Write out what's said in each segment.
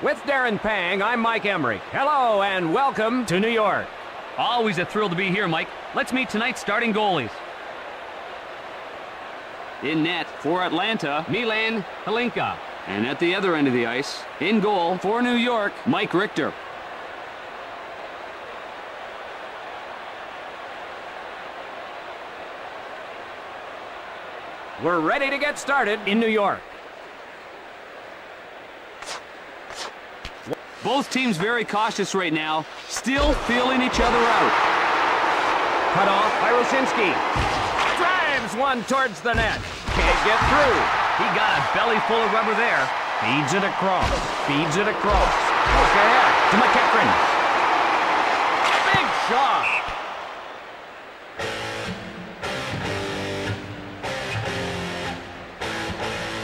With Darren Pang, I'm Mike Emmerich. Hello and welcome to New York. Always a thrill to be here, Mike. Let's meet tonight's starting goalies. In net for Atlanta, Milan Halinka. And at the other end of the ice, in goal for New York, Mike Richter. We're ready to get started in New York. Both teams very cautious right now, still feeling each other out. Cut off by Roshinski. Drives one towards the net. Can't get through. He got a belly full of rubber there. Feeds it across. Feeds it across. Walk ahead to McEachran. Big shot.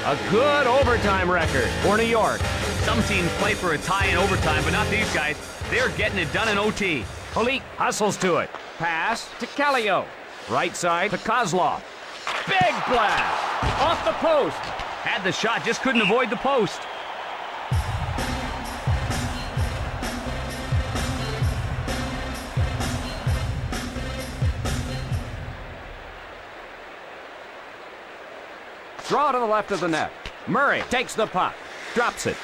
A good overtime record for New York. Some teams play for a tie in overtime, but not these guys. They're getting it done in OT. Polique hustles to it. Pass to Kallio. Right side to Kozlov. Big blast. Off the post. Had the shot, just couldn't avoid the post. Draw to the left of the net. Murray takes the puck. Drops it.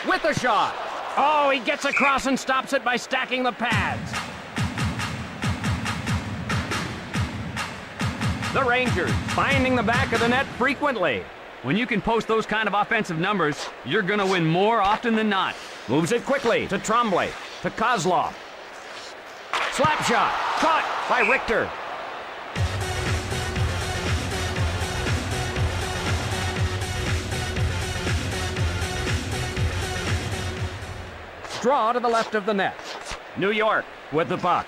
With a shot. Oh, he gets across and stops it by stacking the pads. The Rangers finding the back of the net frequently. When you can post those kind of offensive numbers, you're going to win more often than not. Moves it quickly to Tremblay, to Kozlov. Slap shot. Caught by Richter. Draw to the left of the net. New York with the puck.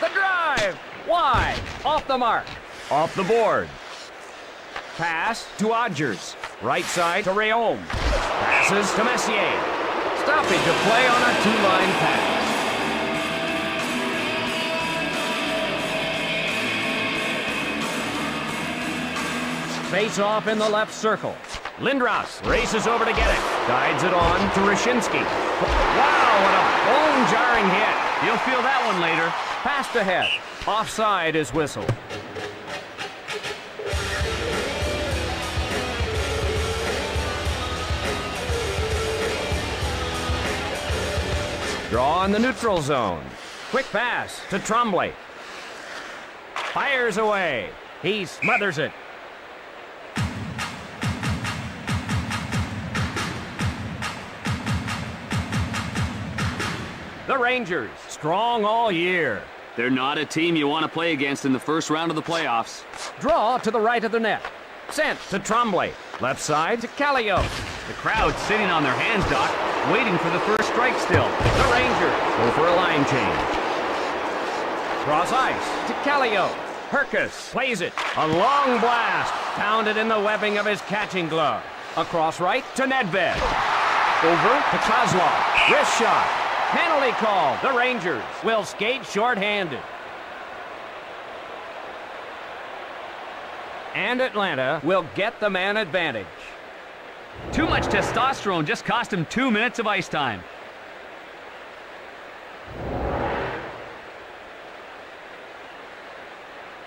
The drive! Wide! Off the mark. Off the board. Pass to Odgers. Right side to Rayom. Passes to Messier. Stoppage of play on a two-line pass. Face off in the left circle. Lindros races over to get it. Guides it on to Roshinski. Wow, what a bone-jarring hit. You'll feel that one later. Passed ahead. Offside is whistled. Draw in the neutral zone. Quick pass to Tremblay. Fires away. He smothers it. The Rangers, strong all year. They're not a team you want to play against in the first round of the playoffs. Draw to the right of the net. Sent to Tremblay. Left side to Kallio. The crowd sitting on their hands, Doc, waiting for the first strike still. The Rangers go for a line change. Cross ice to Kallio. Herkus plays it. A long blast. Pounded in the webbing of his catching glove. Across right to Nedved. Over to Kozlov. Wrist shot. Penalty call. The Rangers will skate short-handed. And Atlanta will get the man advantage. Too much testosterone just cost him 2 minutes of ice time.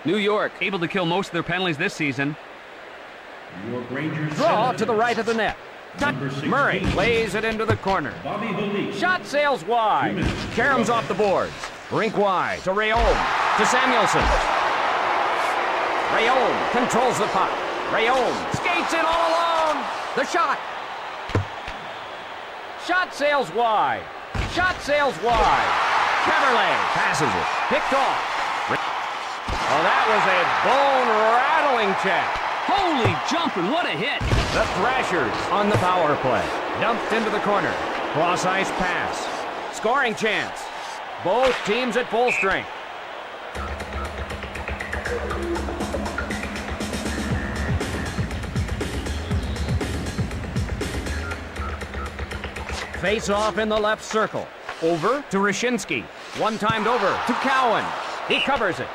New York able to kill most of their penalties this season. New York Rangers draw to the right of the net. Murray lays it into the corner. Shot sails wide. Karam's off the boards. Rink wide to Rayom. To Samuelson. Rayom controls the puck. Rayom skates in all alone. The shot. Shot sails wide. Shot sails wide. Keverley passes it. Picked off. Oh, that was a bone-rattling check. Holy jumping, what a hit! The Thrashers on the power play. Dumped into the corner. Cross-ice pass. Scoring chance. Both teams at full strength. Face off in the left circle. Over to Roshinski. One-timed over to Cowan. He covers it.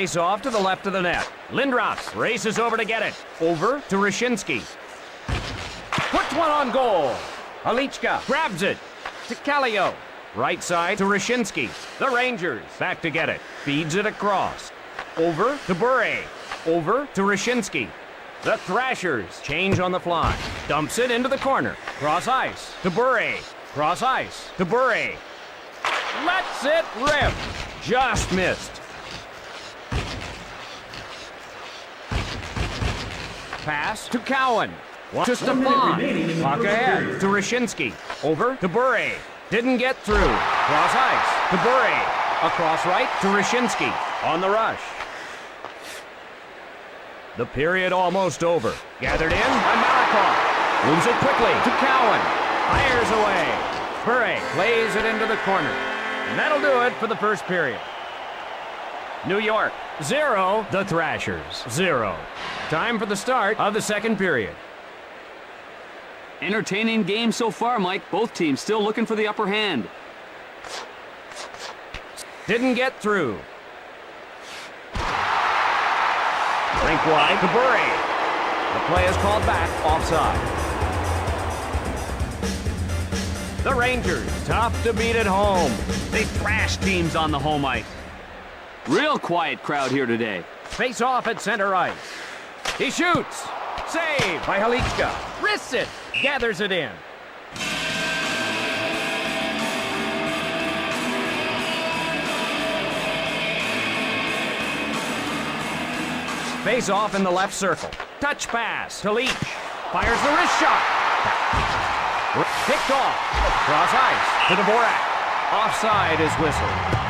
Face off to the left of the net. Lindros races over to get it. Over to Rashinsky. Puts one on goal. Alichka grabs it to Kallio. Right side to Rashinsky. The Rangers back to get it. Feeds it across. Over to Bure. Over to Rashinsky. The Thrashers change on the fly. Dumps it into the corner. Cross ice to Bure. Cross ice to Bure. Lets it rip. Just missed. Pass to Cowan. To Stefan. Puck ahead to Rashinsky. Over to Bure. Didn't get through. Cross ice to Bure. Across right to Rashinsky. On the rush. The period almost over. Gathered in by Malakoff. Moves it quickly to Cowan. Fires away. Bure plays it into the corner. And that'll do it for the first period. New York 0, the Thrashers 0. Time for the start of the second period. Entertaining game so far, Mike. Both teams still looking for the upper hand. Didn't get through. Rink wide to Bure. The play is called back offside. The Rangers, tough to beat at home. They thrash teams on the home ice. Real quiet crowd here today. Face off at center ice. He shoots. Save by Halichka. Wrists it. Gathers it in. Face off in the left circle. Touch pass to Leach. Fires the wrist shot. Picked off. Cross ice to Dvorak. Offside is whistled.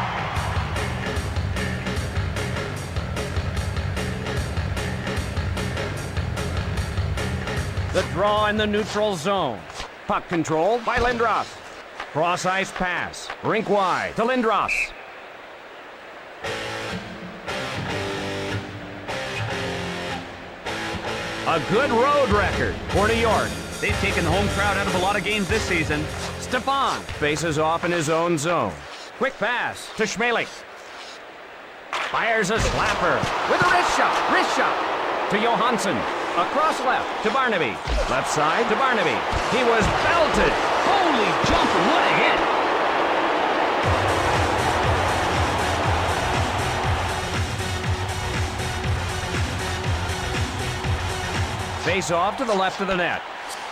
The draw in the neutral zone. Puck controlled by Lindros. Cross ice pass. Rink wide to Lindros. A good road record for New York. They've taken the home crowd out of a lot of games this season. Stefan faces off in his own zone. Quick pass to Schmelik. Fires a slapper with a wrist shot. Wrist shot to Johansson. Across left to Barnaby. Left side to Barnaby. He was belted. Holy jumper, what a hit! Face off to the left of the net.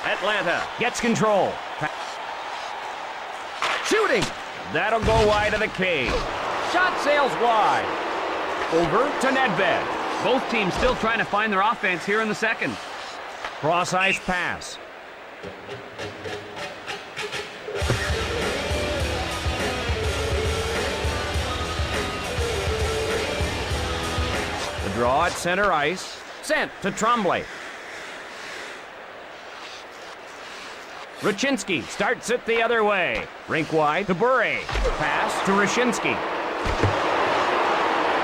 Atlanta gets control. Shooting. That'll go wide of the cage. Shot sails wide. Over to Nedved. Both teams still trying to find their offense here in the second. Cross ice pass. The draw at center ice. Sent to Tremblay. Rashinsky starts it the other way. Rink wide to Bure. Pass to Rashinsky.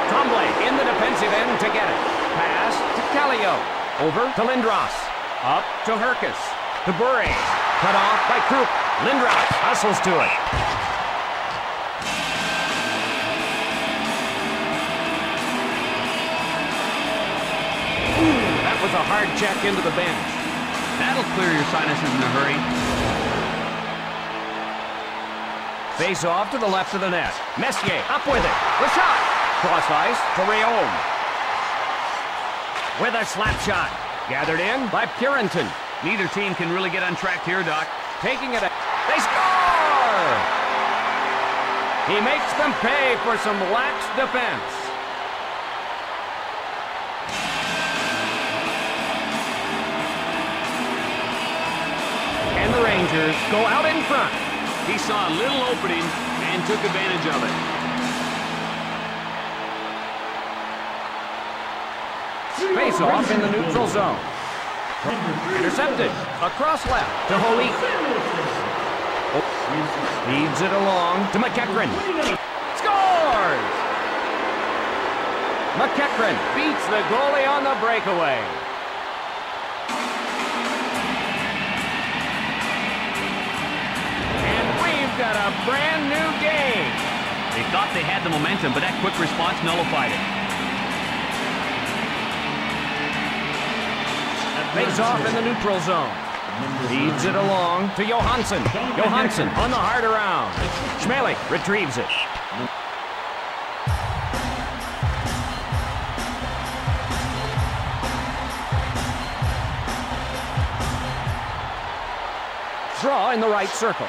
Tremblay in the defensive end to get it. Pass to Kallio. Over to Lindros. Up to Herkus. To Bure. Cut off by Krupp. Lindros hustles to it. Ooh, that was a hard check into the bench. That'll clear your sinuses in a hurry. Face off to the left of the net. Messier up with it. The shot. Cross ice to Riom. With a slap shot. Gathered in by Purinton. Neither team can really get on track here, Doc. Taking it. They score! He makes them pay for some lax defense. And the Rangers go out in front. He saw a little opening and took advantage of it. Face off in the neutral zone. Intercepted. Across left to Holy. Feeds it along to McEachran. Scores! McEachran beats the goalie on the breakaway. And we've got a brand new game. They thought they had the momentum, but that quick response nullified it. Face off in the neutral zone. Feeds it along to Johansson. Johansson on the hard around. Schmeling retrieves it. Draw in the right circle.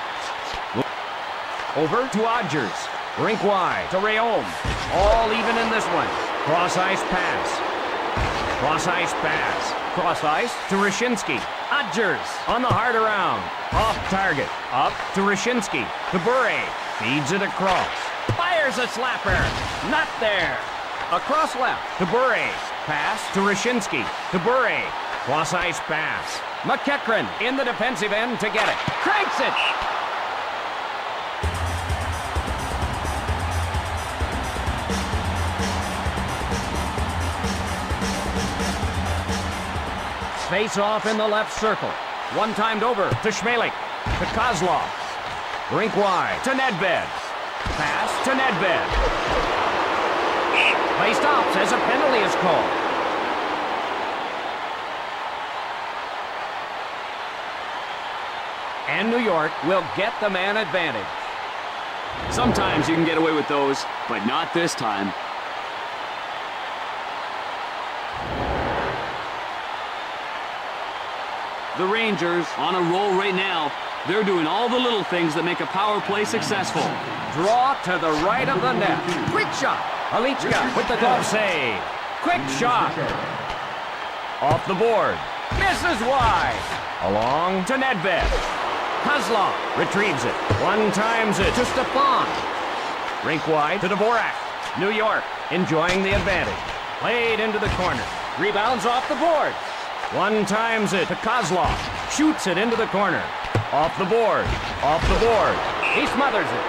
Over to Odgers. Rink wide to Rayom. All even in this one. Cross ice pass. Cross ice pass. Cross ice to Rashinsky. Odgers on the hard around. Off target. Up to Rashinsky. To Bure. Feeds it across. Fires a slapper. Not there. Across left to Bure. Pass to Rashinsky. To Bure. Cross ice pass. McEachran in the defensive end to get it. Cranks it. Face off in the left circle. One-timed over to Schmeling. To Kozlov. Rink wide to Nedved. Pass to Nedved. Play stops as a penalty is called. And New York will get the man advantage. Sometimes you can get away with those, but not this time. The Rangers on a roll right now. They're doing all the little things that make a power play successful. Draw to the right of the net. Quick shot. Alichka with the glove save. Quick shot. Off the board. Misses wide. Along to Nedved. Kozlov retrieves it. One-times it to Stefan. Rink wide to Dvorak. New York enjoying the advantage. Played into the corner. Rebounds off the board. One-times it to Kozlov. Shoots it into the corner. Off the board. Off the board. He smothers it.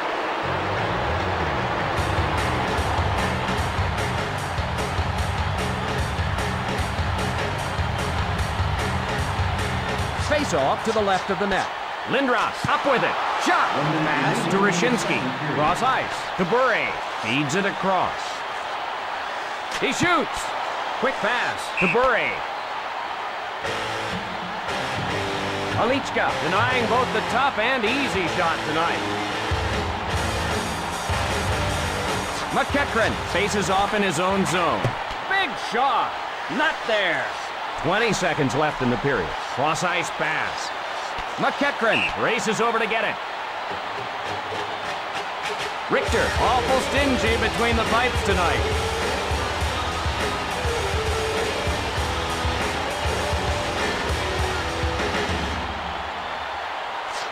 Face off to the left of the net. Lindros up with it. Shot. Pass to Rashinsky. Cross ice to Bure. Feeds it across. He shoots. Quick pass to Bure. Alichka denying both the tough and easy shot tonight. McEachran faces off in his own zone. Big shot. Not there. 20 seconds left in the period. Cross ice pass. McEachran races over to get it. Richter awful stingy between the pipes tonight.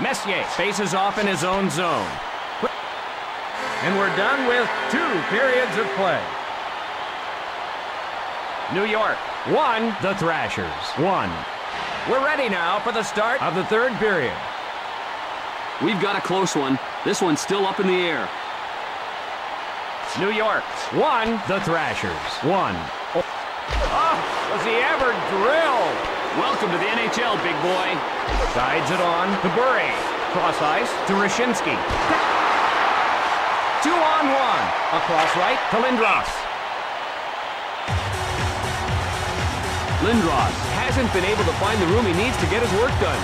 Messier faces off in his own zone. And we're done with 2 periods of play. New York 1, the Thrashers 1. We're ready now for the start of the third period. We've got a close one. This one's still up in the air. New York 1, the Thrashers 1. Oh, was he ever drilled? Welcome to the NHL, big boy. Guides it on to Bure. Cross ice to Rashinsky. 2-on-1. Across right to Lindros. Lindros hasn't been able to find the room he needs to get his work done.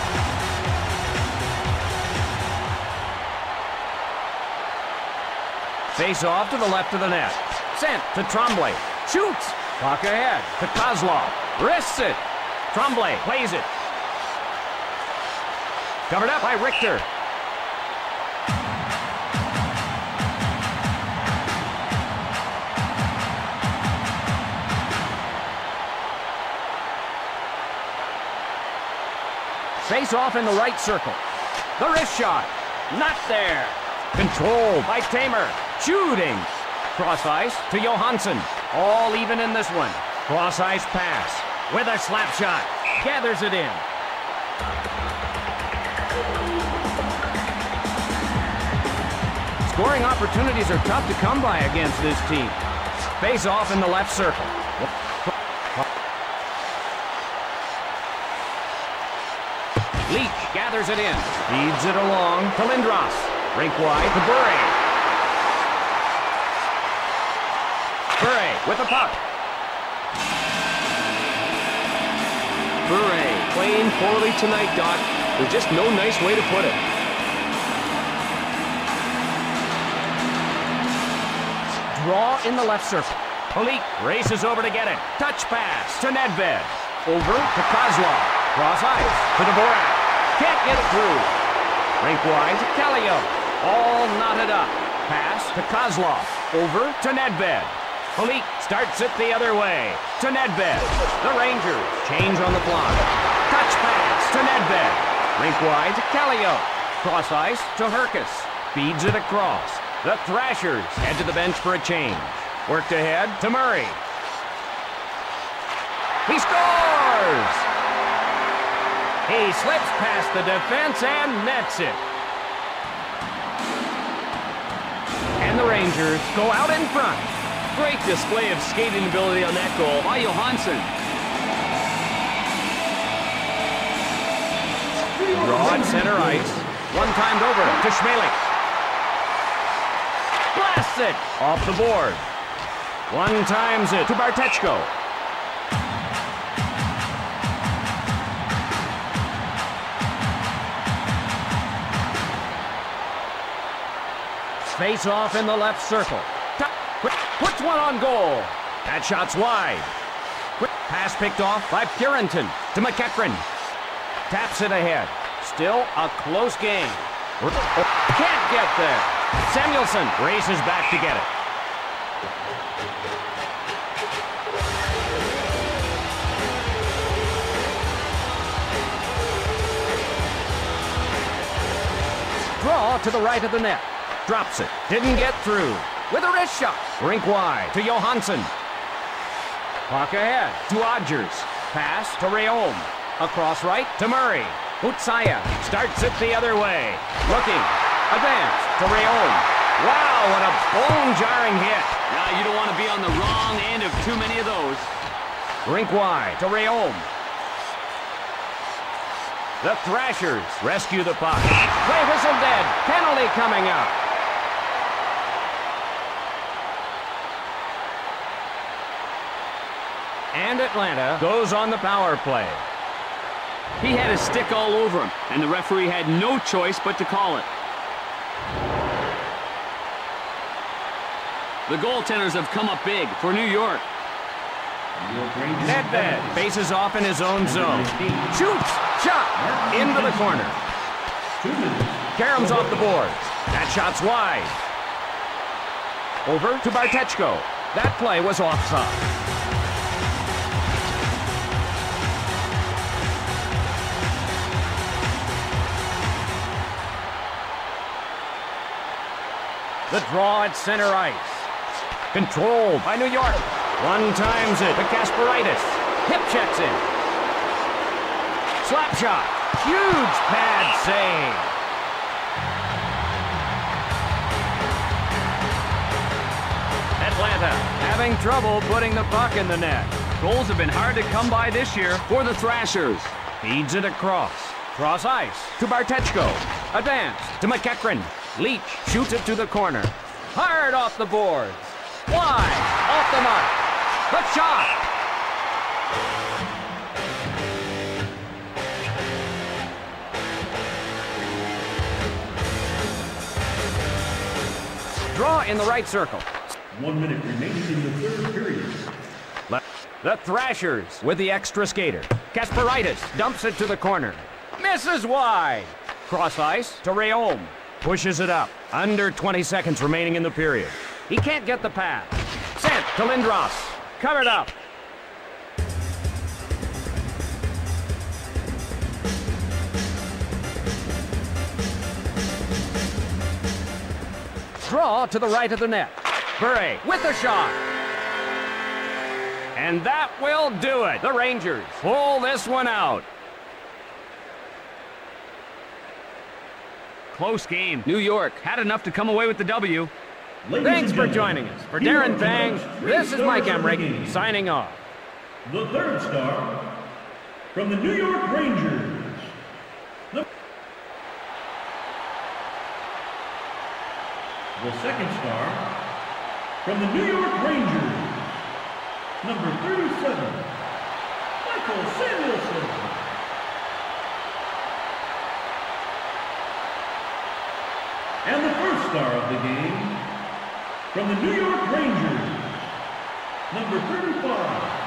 Face off to the left of the net. Sent to Tremblay. Shoots. Puck ahead to Kozlov. Wrists it. Tremblay plays it. Covered up by Richter. Face off in the right circle. The wrist shot. Not there. Controlled by Tamer. Shooting. Cross ice to Johansson. All even in this one. Cross ice pass. With a slap shot. Gathers it in. Scoring opportunities are tough to come by against this team. Face off in the left circle. Leach gathers it in. Feeds it along to Lindros. Rink wide to Bure. Bure with the puck. Bure playing poorly tonight, Doc. There's just no nice way to put it. Draw in the left circle. Palik races over to get it. Touch pass to Nedved. Over to Kozlov. Cross ice to Dvorak. Can't get it through. Rink wide to Kallio. All knotted up. Pass to Kozlov. Over to Nedved. Palik starts it the other way to Nedved. The Rangers change on the fly. Touch pass to Nedved. Rink wide to Kallio. Cross ice to Herkus. Feeds it across. The Thrashers head to the bench for a change. Worked ahead to Murray. He scores! He slips past the defense and nets it. And the Rangers go out in front. Great display of skating ability on that goal by Johansson. Draw at center ice. One-timed over to Schmelik. Blasts it off the board. One times it to Bartechko. Face off in the left circle. Puts one on goal. That shot's wide. Quick pass picked off by Purinton to McEachran. Taps it ahead. Still a close game. Can't get there. Samuelson races back to get it. Draw to the right of the net. Drops it. Didn't get through. With a wrist shot. Rink wide to Johansson. Puck ahead to Odgers. Pass to Rayom. Across right to Murray. Utsaya starts it the other way. Looking. Advance to Rayom. Wow, what a bone-jarring hit. Now, you don't want to be on the wrong end of too many of those. Rink wide to Rayom. The Thrashers rescue the puck. Play whistle dead. Penalty coming up. And Atlanta goes on the power play. He had his stick all over him, and the referee had no choice but to call it. The goaltenders have come up big for New York. Nedved faces off in his own zone. Shoots! Shot! Into the corner. Karam's off the boards. That shot's wide. Over to Bartechko. That play was offside. The draw at center ice. Controlled by New York. One times it to Kasparaitis. Hip checks in. Slap shot. Huge pad save. Atlanta having trouble putting the puck in the net. Goals have been hard to come by this year for the Thrashers. Feeds it across. Cross ice to Bartechko. Advance to McEachran. Leach shoots it to the corner. Hard off the boards. Wide. Off the mark. The shot. Draw in the right circle. 1 minute remaining in the third period. The Thrashers with the extra skater. Kasparaitis dumps it to the corner. Misses wide. Cross ice to Rayom. Pushes it up. Under 20 seconds remaining in the period. He can't get the pass. Sent to Lindros. Covered up. Draw to the right of the net. Bure with the shot. And that will do it. The Rangers pull this one out. Close game. New York had enough to come away with the W. Thanks for joining us. For Darren Fang, this is Mike Emmerich signing off. The third star from the New York Rangers. The second star from the New York Rangers. Number 37, Michael Samuelson. And the first star of the game, from the New York Rangers, number 35,